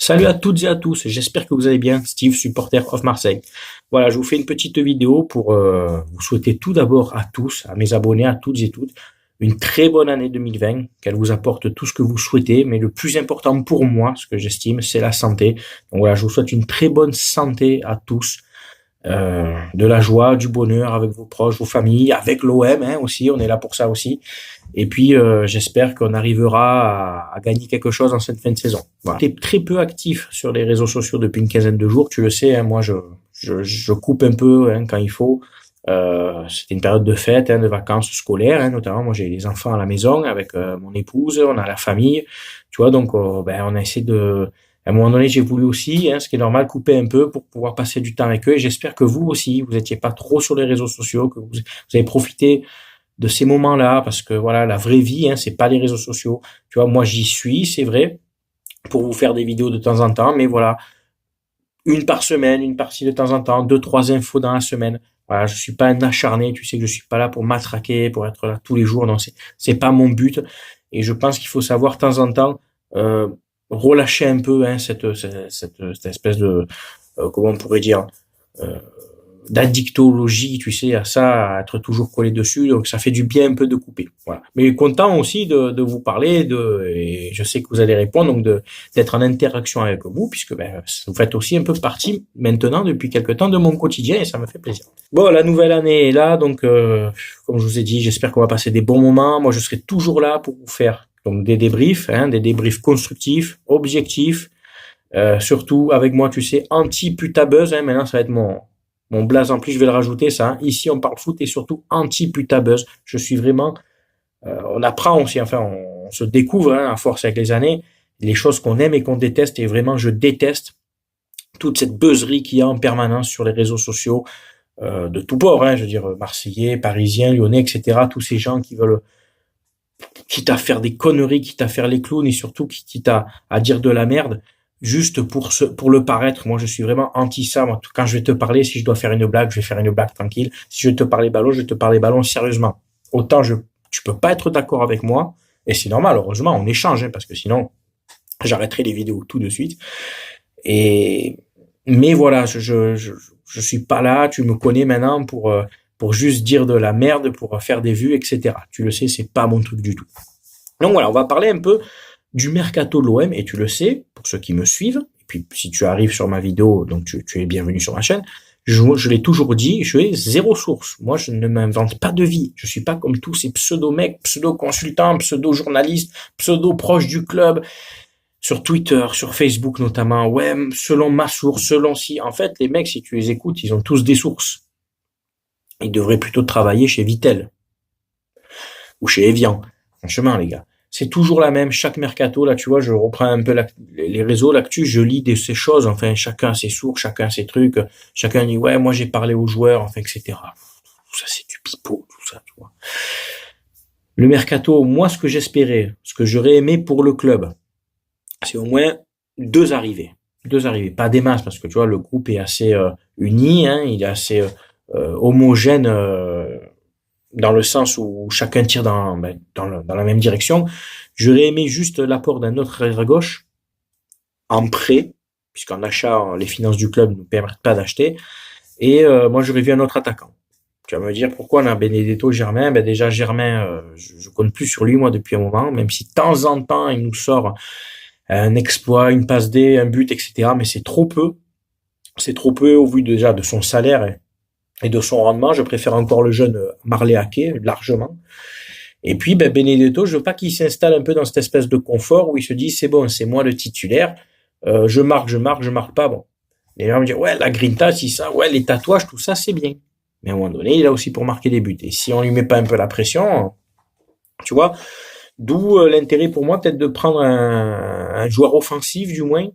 Salut à toutes et à tous, j'espère que vous allez bien. Steve, supporter of Marseille. Voilà, je vous fais une petite vidéo pour vous souhaiter tout d'abord à tous, à mes abonnés, à toutes et toutes, une très bonne année 2020, qu'elle vous apporte tout ce que vous souhaitez, mais le plus important pour moi, ce que j'estime, c'est la santé. Donc voilà, je vous souhaite une très bonne santé à tous, de la joie, du bonheur avec vos proches, vos familles, avec l'OM aussi, on est là pour ça aussi. Et puis j'espère qu'on arrivera à gagner quelque chose en cette fin de saison. Voilà. J'étais très peu actif sur les réseaux sociaux depuis une quinzaine de jours, tu le sais, moi je coupe un peu quand il faut. C'était une période de fête, de vacances scolaires, notamment. Moi j'ai les enfants à la maison avec mon épouse, on a la famille, tu vois, donc on a essayé de... À un moment donné, j'ai voulu aussi, ce qui est normal, couper un peu pour pouvoir passer du temps avec eux. Et j'espère que vous aussi, vous n'étiez pas trop sur les réseaux sociaux, que vous avez profité de ces moments-là, parce que voilà, la vraie vie, c'est pas les réseaux sociaux. Tu vois, moi j'y suis, c'est vrai, pour vous faire des vidéos de temps en temps, mais voilà, une par semaine, une partie de temps en temps, 2, 3 infos dans la semaine. Voilà, je suis pas un acharné, tu sais que je suis pas là pour matraquer, pour être là tous les jours. Non, c'est pas mon but. Et je pense qu'il faut savoir de temps en temps relâcher un peu cette espèce de comment on pourrait dire d'addictologie, tu sais, à ça, à être toujours collé dessus. Donc ça fait du bien un peu de couper. Voilà. Mais content aussi de vous parler, et je sais que vous allez répondre, donc d'être en interaction avec vous, puisque vous faites aussi un peu partie maintenant depuis quelque temps de mon quotidien, et ça me fait plaisir. Bon, la nouvelle année est là, donc comme je vous ai dit, j'espère qu'on va passer des bons moments. Moi, je serai toujours là pour vous faire donc des débriefs constructifs, objectifs, surtout avec moi, tu sais, anti-putabuzz. Maintenant, ça va être mon blaze en plus, je vais le rajouter ça. Ici, on parle foot et surtout anti-putabuzz. Je suis vraiment... on apprend aussi, enfin, on se découvre à force avec les années, les choses qu'on aime et qu'on déteste. Et vraiment, je déteste toute cette buzzerie qu'il y a en permanence sur les réseaux sociaux, de tout bord, je veux dire, Marseillais, Parisiens, Lyonnais, etc. Tous ces gens qui veulent, quitte à faire des conneries, quitte à faire les clowns et surtout quitte à dire de la merde, juste pour le paraître. Moi, je suis vraiment anti ça. Moi, quand je vais te parler, si je dois faire une blague, je vais faire une blague tranquille. Si je vais te parler ballon, je vais te parler ballon sérieusement. Autant tu peux pas être d'accord avec moi, et c'est normal, heureusement, on échange, parce que sinon, j'arrêterai les vidéos tout de suite. Mais voilà, je suis pas là, tu me connais maintenant pour juste dire de la merde, pour faire des vues, etc. Tu le sais, c'est pas mon truc du tout. Donc voilà, on va parler un peu du mercato de l'OM, et tu le sais, pour ceux qui me suivent, et puis si tu arrives sur ma vidéo, donc tu es bienvenu sur ma chaîne, je l'ai toujours dit, je suis zéro source. Moi, je ne m'invente pas de vie. Je suis pas comme tous ces pseudo-mecs, pseudo-consultants, pseudo-journalistes, pseudo-proches du club, sur Twitter, sur Facebook notamment. Ouais, selon ma source, selon si... En fait, les mecs, si tu les écoutes, ils ont tous des sources. Ils devraient plutôt travailler chez Vittel ou chez Evian. Franchement, les gars. C'est toujours la même, chaque mercato, là, tu vois, je reprends un peu les réseaux, l'actu, je lis ces choses, enfin, chacun a ses sources, chacun a ses trucs, chacun dit, ouais, moi, j'ai parlé aux joueurs, enfin, etc. Tout ça, c'est du pipeau, tout ça, tu vois. Le mercato, moi, ce que j'espérais, ce que j'aurais aimé pour le club, c'est au moins deux arrivées. Pas des masses, parce que, tu vois, le groupe est assez uni, il est assez homogène, dans le sens où chacun tire dans la même direction. J'aurais aimé juste l'apport d'un autre arrière gauche en prêt, puisqu'en achat, les finances du club ne nous permettent pas d'acheter. Et moi, j'aurais vu un autre attaquant. Tu vas me dire pourquoi on a Benedetto, Germain. Déjà, Germain, je compte plus sur lui, moi, depuis un moment, même si de temps en temps, il nous sort un exploit, une passe D, un but, etc. Mais c'est trop peu. C'est trop peu au vu déjà de son salaire et de son rendement. Je préfère encore le jeune Marley Ake, largement. Et puis, Benedetto, je veux pas qu'il s'installe un peu dans cette espèce de confort où il se dit, c'est bon, c'est moi le titulaire, je marque pas, bon. Les gens me disent, ouais, la grinta, si ça, ouais, les tatouages, tout ça, c'est bien. Mais à un moment donné, il est là aussi pour marquer des buts. Et si on lui met pas un peu la pression, tu vois, d'où l'intérêt pour moi, peut-être de prendre un joueur offensif, du moins,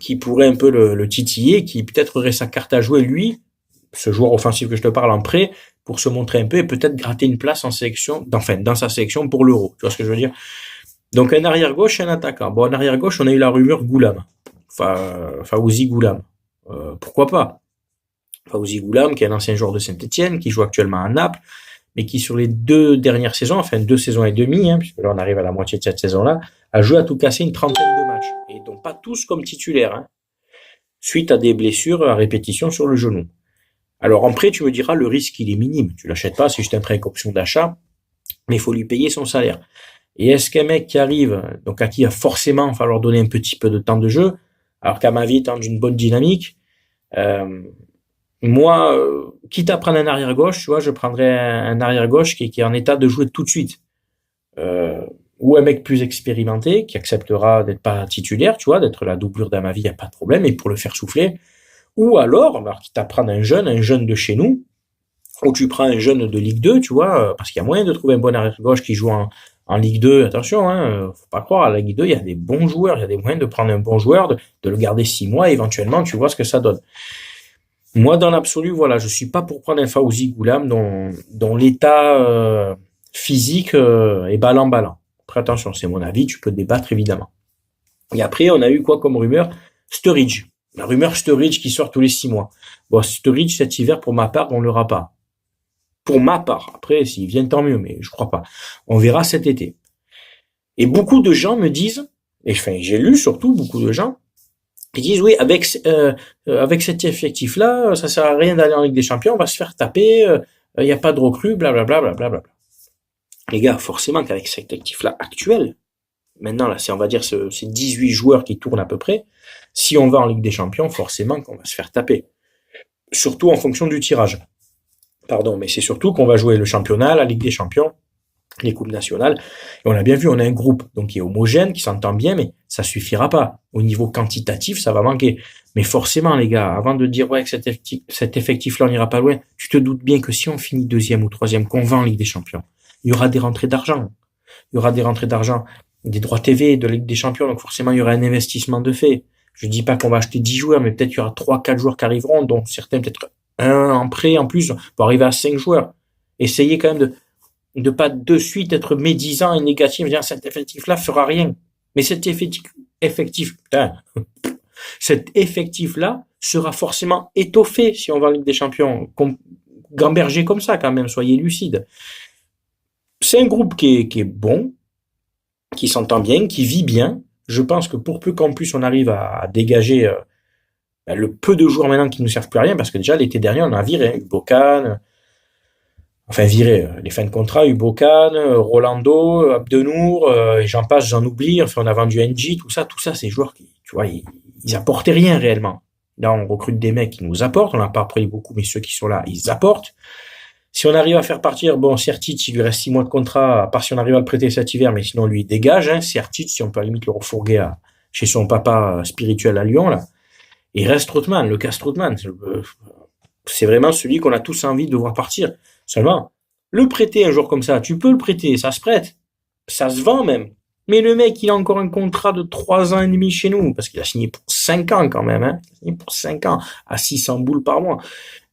qui pourrait un peu le titiller, qui peut-être aurait sa carte à jouer, lui, ce joueur offensif que je te parle en prêt, pour se montrer un peu et peut-être gratter une place en sélection, dans sa sélection pour l'Euro. Tu vois ce que je veux dire? Donc un arrière gauche et un attaquant. Bon, en arrière gauche, on a eu la rumeur Goulam. Fawzi Goulam. Pourquoi pas? Fawzi Goulam, qui est un ancien joueur de Saint-Etienne, qui joue actuellement à Naples, mais qui sur les 2 dernières saisons, enfin 2 saisons et demie, puisque là on arrive à la moitié de cette saison-là, à jouer à tout casser une trentaine de matchs. Et donc pas tous comme titulaires, hein, suite à des blessures à répétition sur le genou. Alors après, tu me diras, le risque, il est minime. Tu l'achètes pas, c'est juste un prêt avec option d'achat, mais il faut lui payer son salaire. Et est-ce qu'un mec qui arrive, donc à qui il va forcément falloir donner un petit peu de temps de jeu, alors qu'à ma vie étant d'une bonne dynamique, moi, quitte à prendre un arrière gauche, tu vois, je prendrais un arrière gauche qui est en état de jouer tout de suite. Ou un mec plus expérimenté qui acceptera d'être pas titulaire, tu vois, d'être la doublure d'Amavi, il y a pas de problème, et pour le faire souffler. Ou alors quitte à prendre un jeune de chez nous, ou tu prends un jeune de Ligue 2, tu vois, parce qu'il y a moyen de trouver un bon arrière gauche qui joue en Ligue 2. Attention, hein, faut pas croire, à la Ligue 2, il y a des bons joueurs, il y a des moyens de prendre un bon joueur, de le garder 6 mois, et éventuellement, tu vois ce que ça donne. Moi, dans l'absolu, voilà, je suis pas pour prendre un Fawzi Goulam dont l'état physique est ballant. Après, attention, c'est mon avis, tu peux débattre évidemment. Et après, on a eu quoi comme rumeur? Sturridge. La rumeur Sturridge qui sort tous les 6 mois. Bon, Sturridge cet hiver, pour ma part, on l'aura pas. Pour ma part. Après, s'il vient, tant mieux, mais je crois pas. On verra cet été. Et beaucoup de gens me disent, et enfin, j'ai lu surtout beaucoup de gens, qui disent oui, avec cet effectif-là, ça sert à rien d'aller en Ligue des Champions, on va se faire taper, il n'y a pas de recrues, blablabla, blablabla. Les gars, forcément qu'avec cet effectif-là actuel, maintenant là, on va dire c'est 18 joueurs qui tournent à peu près, si on va en Ligue des Champions, forcément qu'on va se faire taper. Surtout en fonction du tirage. Pardon, mais c'est surtout qu'on va jouer le championnat, la Ligue des Champions, les coupes nationales. Et on a bien vu, on a un groupe donc qui est homogène, qui s'entend bien, mais ça suffira pas. Au niveau quantitatif, ça va manquer. Mais forcément, les gars, avant de dire ouais que cet effectif-là, on n'ira pas loin, tu te doutes bien que si on finit 2e ou 3e, qu'on va en Ligue des Champions, il y aura des rentrées d'argent. Il y aura des rentrées d'argent, des droits TV de Ligue des Champions, donc forcément, il y aura un investissement de fait. Je dis pas qu'on va acheter 10 joueurs, mais peut-être il y aura 3-4 joueurs qui arriveront, dont certains peut-être un en prêt en plus, pour arriver à 5 joueurs. Essayez quand même de pas de suite être médisant et négatif, dire cet effectif-là fera rien. Mais cet effectif-là sera forcément étoffé si on va en Ligue des Champions. Gamberger comme ça quand même, soyez lucides. C'est un groupe qui est bon, qui s'entend bien, qui vit bien. Je pense que pour peu qu'en plus on arrive à dégager le peu de joueurs maintenant qui nous servent plus à rien, parce que déjà l'été dernier on a viré Ubocan, les fins de contrat, Ubocan, Rolando, Abdenour, et j'en passe, j'en oublie, enfin on a vendu NG, tout ça, ces joueurs qui, tu vois, ils apportaient rien réellement. Là on recrute des mecs qui nous apportent, on n'a pas pris beaucoup, mais ceux qui sont là, ils apportent. Si on arrive à faire partir, bon, Sertic, il lui reste 6 mois de contrat, à part si on arrive à le prêter cet hiver, mais sinon, lui, il dégage, hein, Sertic, si on peut à la limite le refourguer chez son papa spirituel à Lyon, là. Et il reste Strootman, le cas Strootman. C'est vraiment celui qu'on a tous envie de voir partir. Seulement, le prêter un joueur comme ça, tu peux le prêter, ça se prête. Ça se vend même. Mais le mec, il a encore un contrat de 3 ans et demi chez nous, parce qu'il a signé pour 5 ans quand même, hein. Il a signé pour 5 ans, à 600 boules par mois.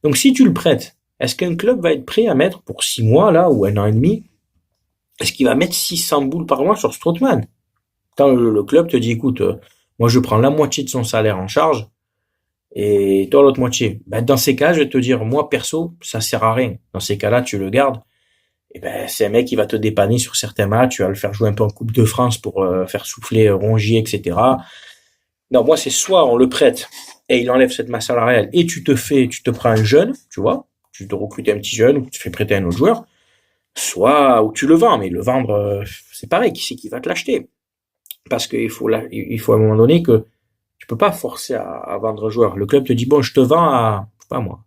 Donc si tu le prêtes, est-ce qu'un club va être prêt à mettre pour 6 mois, là, ou 1 an et demi, est-ce qu'il va mettre 600 boules par mois sur Strootman? Quand le club te dit, écoute, moi je prends la moitié de son salaire en charge, et toi l'autre moitié. Ben, dans ces cas, je vais te dire, moi perso, ça sert à rien. Dans ces cas-là, tu le gardes. Et ben, c'est un mec qui va te dépanner sur certains matchs, tu vas le faire jouer un peu en Coupe de France pour faire souffler Rongier, etc. Non, moi c'est soit on le prête et il enlève cette masse salariale et tu te prends un jeune, tu vois, tu te recrutes un petit jeune ou tu te fais prêter un autre joueur, soit ou tu le vends, mais le vendre, c'est pareil, qui c'est qui va te l'acheter? Parce qu'il faut à un moment donné que tu peux pas forcer à vendre un joueur. Le club te dit bon, je te vends à, je sais pas moi,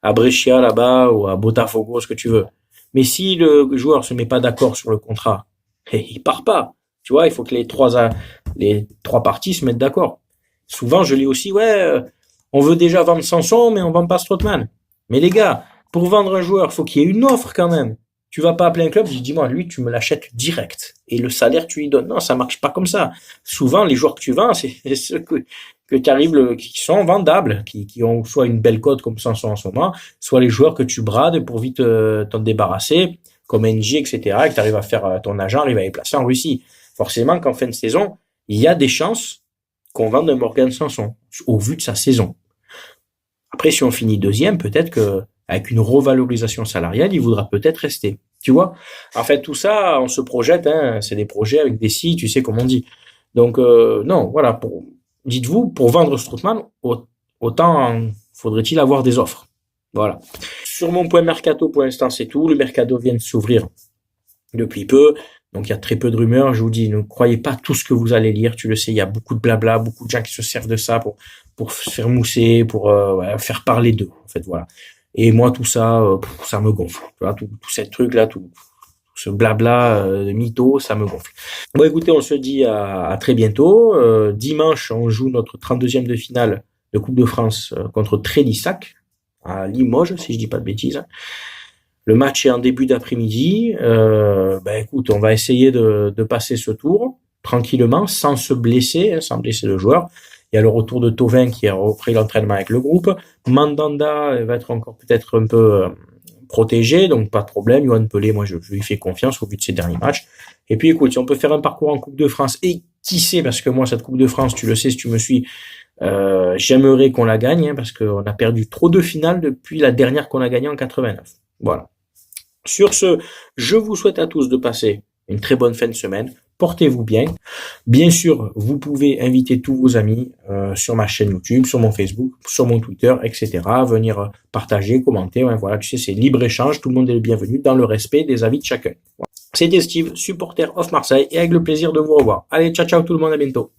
à Brescia là-bas ou à Botafogo, ce que tu veux. Mais si le joueur se met pas d'accord sur le contrat, il part pas. Tu vois, il faut que les trois parties se mettent d'accord. Souvent, je lis aussi, on veut déjà vendre Sanson, mais on vend pas Strootman. Mais les gars, pour vendre un joueur, faut qu'il y ait une offre quand même. Tu vas pas appeler un club, dis-moi, lui, tu me l'achètes direct. Et le salaire, tu lui donnes. Non, ça marche pas comme ça. Souvent, les joueurs que tu vends, c'est ceux qui sont vendables, qui ont soit une belle cote comme Sanson en ce moment, soit les joueurs que tu brades pour vite t'en débarrasser, comme NG, etc., et que tu arrives à faire ton agent, arrive à les placer en Russie. Forcément, qu'en fin de saison, il y a des chances qu'on vende un Morgan Sanson, au vu de sa saison. Après, si on finit 2e, peut-être que avec une revalorisation salariale, il voudra peut-être rester. Tu vois? En fait, tout ça, on se projette, hein, c'est des projets avec des si, tu sais comme on dit. Donc, non, voilà, dites-vous, pour vendre Strootman, autant faudrait-il avoir des offres. Voilà. Sur mon point mercato, pour l'instant, c'est tout. Le mercato vient de s'ouvrir depuis peu. Donc, il y a très peu de rumeurs. Je vous dis, ne croyez pas tout ce que vous allez lire. Tu le sais, il y a beaucoup de blabla, beaucoup de gens qui se servent de ça pour se faire mousser, pour faire parler d'eux. En fait, voilà. Et moi, tout ça, ça me gonfle. Tu vois, tout ces trucs-là, tout ce blabla de mytho, ça me gonfle. Bon, écoutez, on se dit à très bientôt. Dimanche, on joue notre 32e de finale de Coupe de France contre Trélissac, à Limoges, si je dis pas de bêtises. Le match est en début d'après-midi. Écoute, on va essayer de passer ce tour tranquillement, sans se blesser, hein, sans blesser le joueur. Il y a le retour de Thauvin qui a repris l'entraînement avec le groupe. Mandanda va être encore peut-être un peu protégé, donc pas de problème. Yoann Pelé, moi je lui fais confiance au vu de ses derniers matchs. Et puis écoute, si on peut faire un parcours en Coupe de France, et qui sait, parce que moi cette Coupe de France, tu le sais si tu me suis, j'aimerais qu'on la gagne, hein, parce qu'on a perdu trop de finales depuis la dernière qu'on a gagnée en 89. Voilà. Sur ce, je vous souhaite à tous de passer une très bonne fin de semaine. Portez-vous bien. Bien sûr, vous pouvez inviter tous vos amis sur ma chaîne YouTube, sur mon Facebook, sur mon Twitter, etc. Venir partager, commenter. Ouais, voilà, tu sais, c'est libre-échange. Tout le monde est le bienvenu dans le respect des avis de chacun. Voilà. C'était Steve, supporter of Marseille, et avec le plaisir de vous revoir. Allez, ciao, ciao tout le monde, à bientôt.